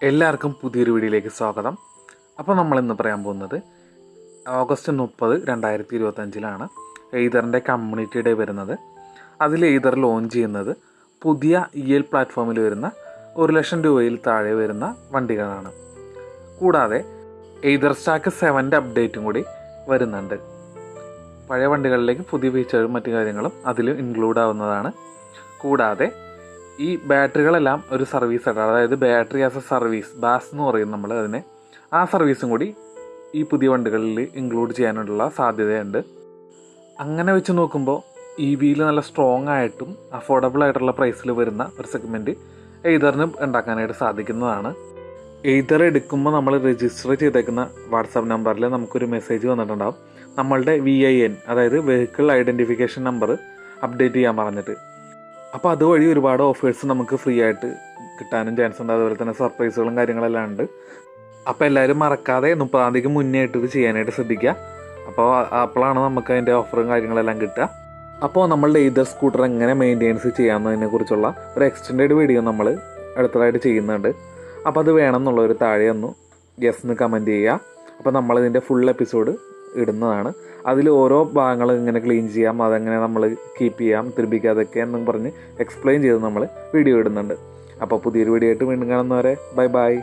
എല്ലാവർക്കും പുതിയൊരു വീഡിയോയിലേക്ക് സ്വാഗതം. അപ്പോൾ നമ്മളിന്ന് പറയാൻ പോകുന്നത് ഓഗസ്റ്റ് 30, 2025 എയ്തറിൻ്റെ കമ്മ്യൂണിറ്റി ഡേ വരുന്നത്. അതിൽ എയ്തർ ലോഞ്ച് ചെയ്യുന്നത് പുതിയ EL പ്ലാറ്റ്ഫോമിൽ വരുന്ന 1,00,000 രൂപയിൽ താഴെ വരുന്ന വണ്ടികളാണ്. കൂടാതെ എയ്തർ സ്റ്റാക്ക് 7ൻ്റെ അപ്ഡേറ്റും കൂടി വരുന്നുണ്ട്. പഴയ വണ്ടികളിലേക്ക് പുതിയ ഫീച്ചറും മറ്റു കാര്യങ്ങളും അതിൽ ഇൻക്ലൂഡ് ആവുന്നതാണ്. കൂടാതെ ഈ ബാറ്ററികളെല്ലാം ഒരു സർവീസ് ആയിട്ട്, അതായത് battery as a service, BaaS എന്ന് പറയും നമ്മൾ അതിനെ, ആ സർവീസും കൂടി ഈ പുതിയ വണ്ടികളിൽ ഇൻക്ലൂഡ് ചെയ്യാനുള്ള സാധ്യതയുണ്ട്. അങ്ങനെ വെച്ച് നോക്കുമ്പോൾ EVയിൽ നല്ല സ്ട്രോങ് ആയിട്ടും അഫോർഡബിൾ ആയിട്ടുള്ള പ്രൈസിൽ വരുന്ന ഒരു സെഗ്മെൻറ്റ് എയ്തറിന് ഉണ്ടാക്കാനായിട്ട് സാധിക്കുന്നതാണ്. എയ്തർ എടുക്കുമ്പോൾ നമ്മൾ രജിസ്റ്റർ ചെയ്തേക്കുന്ന വാട്സാപ്പ് നമ്പറിൽ നമുക്കൊരു മെസ്സേജ് വന്നിട്ടുണ്ടാകും, നമ്മളുടെ VIN, അതായത് വെഹിക്കിൾ ഐഡൻറ്റിഫിക്കേഷൻ നമ്പർ അപ്ഡേറ്റ് ചെയ്യാൻ പറഞ്ഞിട്ട്. അപ്പോൾ അതുവഴി ഒരുപാട് ഓഫേഴ്സ് നമുക്ക് ഫ്രീ ആയിട്ട് കിട്ടാനും ചാൻസ് ഉണ്ട്. അതുപോലെ തന്നെ സർപ്രൈസുകളും കാര്യങ്ങളെല്ലാം ഉണ്ട്. അപ്പോൾ എല്ലാവരും മറക്കാതെ 30-ാം തീയതിക്ക് മുന്നേ ആയിട്ട് ഇത് ചെയ്യാനായിട്ട് ശ്രദ്ധിക്കുക. അപ്പോഴാണ് നമുക്ക് അതിൻ്റെ ഓഫറും കാര്യങ്ങളെല്ലാം കിട്ടുക. അപ്പോൾ നമ്മളുടെ എയ്തർ സ്കൂട്ടർ എങ്ങനെ മെയിൻ്റെനൻസ് ചെയ്യാമെന്നതിനെ കുറിച്ചുള്ള ഒരു എക്സ്റ്റെൻഡഡ് വീഡിയോ നമ്മൾ അടുത്തതായിട്ട് ചെയ്യുന്നുണ്ട്. അപ്പോൾ അത് വേണമെന്നുള്ളൊരു താഴെ ഒന്ന് യെസ് എന്ന് കമൻറ്റ് ചെയ്യുക. അപ്പോൾ നമ്മളിതിൻ്റെ ഫുൾ എപ്പിസോഡ് ഇടുന്നതാണ്. അതിൽ ഓരോ ഭാഗങ്ങൾ ഇങ്ങനെ ക്ലീൻ ചെയ്യാം, അതെങ്ങനെ നമ്മൾ കീപ്പ് ചെയ്യാം, തിരുപ്പിക്കാതൊക്കെ എന്നും പറഞ്ഞ് എക്സ്പ്ലെയിൻ ചെയ്ത് നമ്മൾ വീഡിയോ ഇടുന്നുണ്ട്. അപ്പോൾ പുതിയൊരു വീഡിയോ ആയിട്ട് വീണ്ടും കാണുന്നവരെ ബൈ ബൈ.